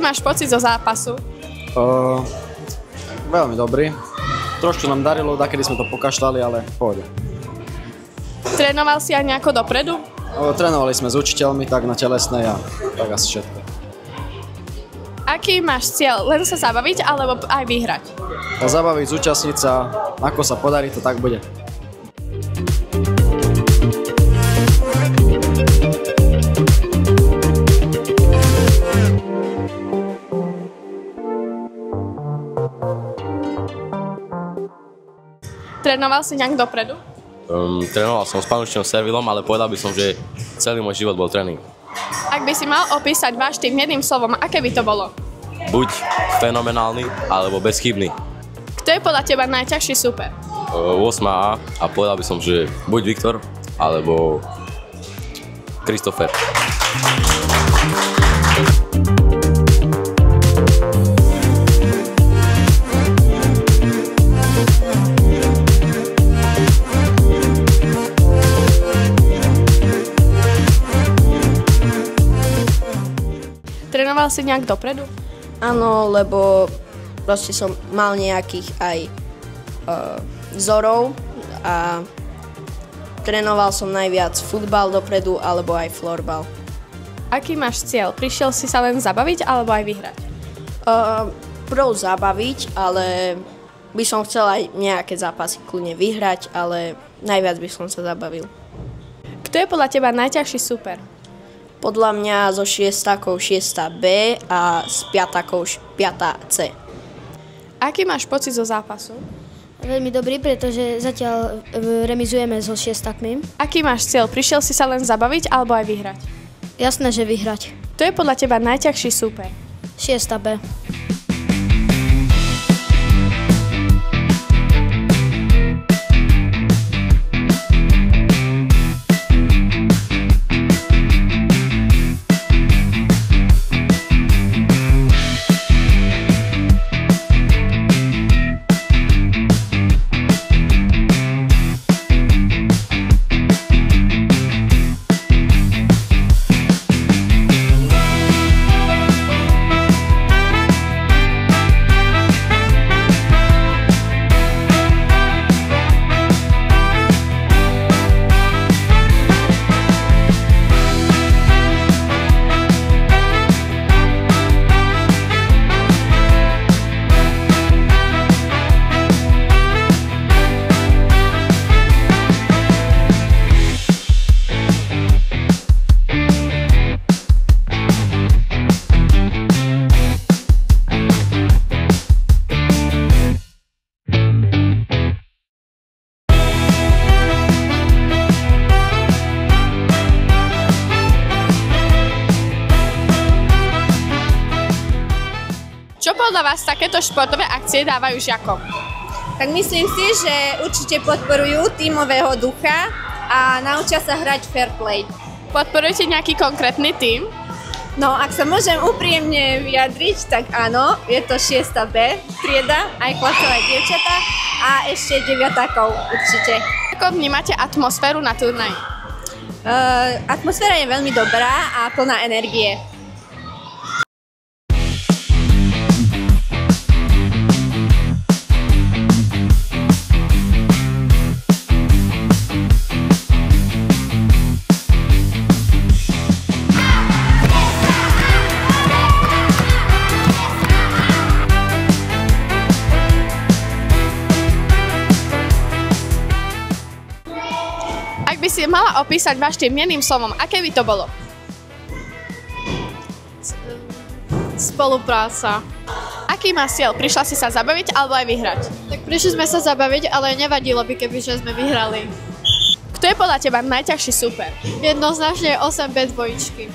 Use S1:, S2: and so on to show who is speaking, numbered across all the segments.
S1: máš pocit zo zápasu?
S2: Veľmi dobrý. Trošku nám darilo, dakedy sme to pokašľali, ale v pohode.
S1: Trénoval si aj nejako dopredu?
S2: Trénovali sme s učiteľmi, tak na telesnej a tak asi všetko.
S1: Aký máš cieľ? Len sa zabaviť alebo aj vyhrať?
S2: Zabaviť, zúčastniť sa, ako sa podarí, to tak bude.
S1: Trénoval si nejak dopredu?
S3: Trénoval som s panučným Servilom, ale povedal by som, že celý môj život bol tréning.
S1: Ak by si mal opísať váš tým jedným slovom, aké by to bolo?
S3: Buď fenomenálny, alebo bezchybný.
S1: Kto je podľa teba najťažší super?
S3: 8A a povedal by som, že buď Viktor, alebo Kristofer.
S1: Trénoval si nejak dopredu?
S4: Áno, lebo proste som mal nejakých aj vzorov a trénoval som najviac futbal dopredu alebo aj florbal.
S1: Aký máš cieľ? Prišiel si sa len zabaviť alebo aj vyhrať?
S4: Prv zabaviť, ale by som chcel aj nejaké zápasy kľudne vyhrať, ale najviac by som sa zabavil.
S1: Kto je podľa teba najťažší super?
S4: Podľa mňa zo 6-takou 6B a s 5-takou 5C.
S1: Aký máš pocit zo zápasu?
S5: Veľmi dobrý, pretože zatiaľ remizujeme so 6-takmi.
S1: Aký máš cieľ? Prišiel si sa len zabaviť alebo aj vyhrať?
S5: Jasné, že vyhrať.
S1: Kto je podľa teba najťažší super?
S5: 6B.
S1: Čo podľa vás takéto športové akcie dávajú žiakom?
S6: Tak myslím si, že určite podporujú tímového ducha a naučia sa hrať fair play.
S1: Podporujete nejaký konkrétny tím?
S6: No, ak sa môžem úprimne vyjadriť, tak áno, je to 6B trieda, aj chlapcové dievčatá a ešte 9-takov určite.
S1: Ako vnímate atmosféru na turnaji?
S6: Atmosféra je veľmi dobrá a plná energie.
S1: Ak by si mala opísať váš tým jedným slovom, aké by to bolo?
S5: Spolupráca.
S1: Aký má cieľ? Prišla si sa zabaviť alebo aj vyhrať?
S5: Tak prišli sme sa zabaviť, ale nevadilo by, kebyže sme vyhrali.
S1: Kto je podľa teba najťažší super?
S5: Jednoznačne 8B dvojičky.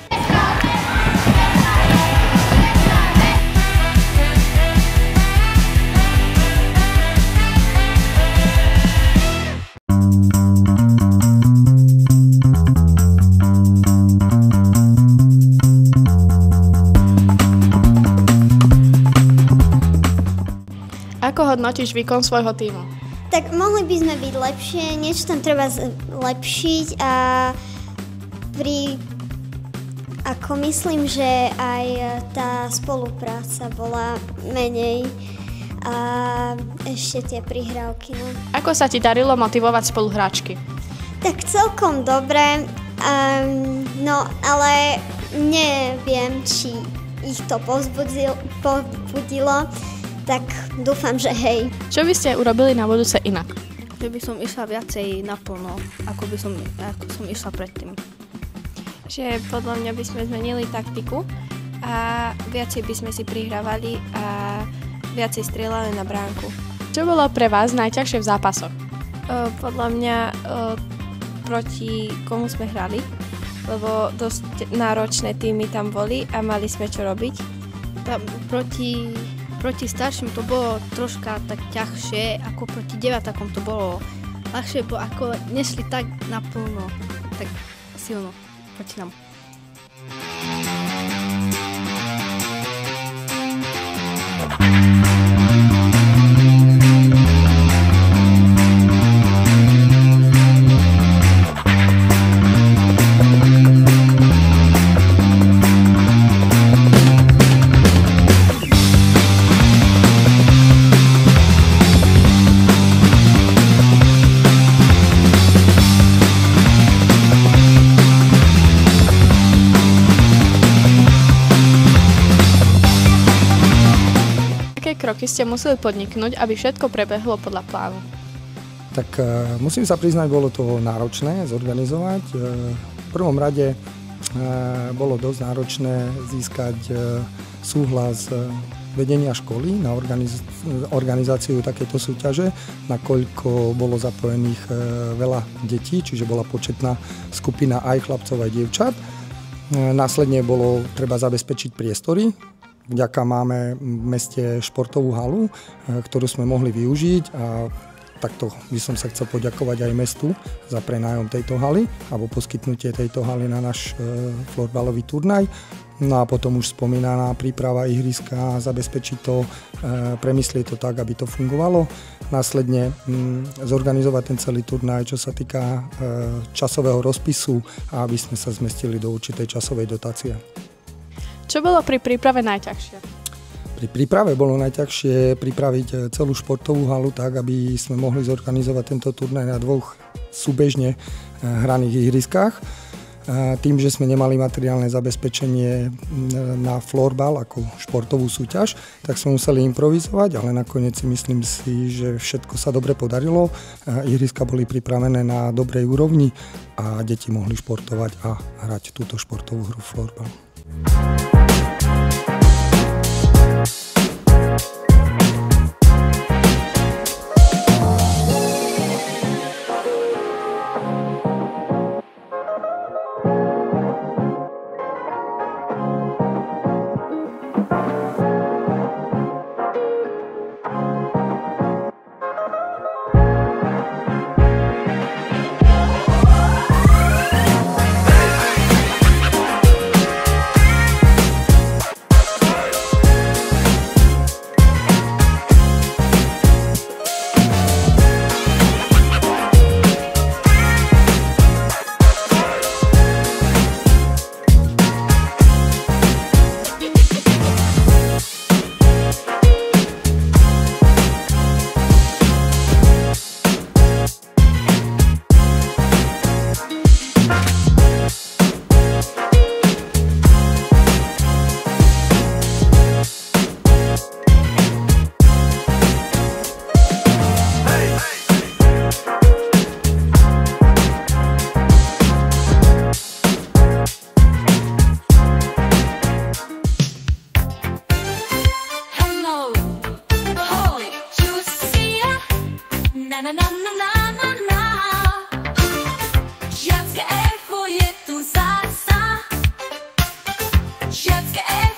S1: Ako hodnotíš výkon svojho tímu?
S7: Tak mohli by sme byť lepšie, niečo tam treba zlepšiť a Ako myslím, že aj tá spolupráca bola menej a ešte tie prihrávky. No.
S1: Ako sa ti darilo motivovať spoluhráčky?
S7: Tak celkom dobre, no ale neviem, či ich to povzbudilo, tak dúfam, že hej.
S1: Čo by ste urobili na budúce inak?
S5: Že by som išla viacej naplno, ako som išla predtým.
S8: Že podľa mňa by sme zmenili taktiku a viacej by sme si prihrávali a viacej strieľali na bránku.
S1: Čo bolo pre vás najťažšie v zápasoch?
S8: Podľa mňa proti komu sme hrali, lebo dosť náročné týmy tam boli a mali sme čo robiť.
S5: Proti starším to bolo troška tak ťažšie, ako proti deviatakom to bolo ľahšie, ako nešli tak naplno, tak silno proti nám.
S1: Kroky ste museli podniknúť, aby všetko prebehlo podľa plánu?
S9: Tak musím sa priznať, bolo to náročné zorganizovať. V prvom rade bolo dosť náročné získať súhlas vedenia školy na organizáciu takéto súťaže, nakoľko bolo zapojených veľa detí, čiže bola početná skupina aj chlapcov, aj dievčat. Následne bolo treba zabezpečiť priestory. Vďaka máme v meste športovú halu, ktorú sme mohli využiť a takto by som sa chcel poďakovať aj mestu za prenájom tejto haly alebo poskytnutie tejto haly na náš florbalový turnaj. No a potom už spomínaná príprava ihriska, zabezpečiť to, premyslieť to tak, aby to fungovalo. Následne zorganizovať ten celý turnaj, čo sa týka časového rozpisu a aby sme sa zmestili do určitej časovej dotácie.
S1: Čo bolo pri príprave najťažšie?
S9: Pri príprave bolo najťažšie pripraviť celú športovú halu tak, aby sme mohli zorganizovať tento turnaj na dvoch súbežne hraných ihriskách. Tým, že sme nemali materiálne zabezpečenie na florbal ako športovú súťaž, tak sme museli improvizovať, ale nakoniec si myslím si, že všetko sa dobre podarilo. Ihriska boli pripravené na dobrej úrovni a deti mohli športovať a hrať túto športovú hru florbal.
S10: na na na na na na. Žiacké echo je tu zasa. Žiacké echo.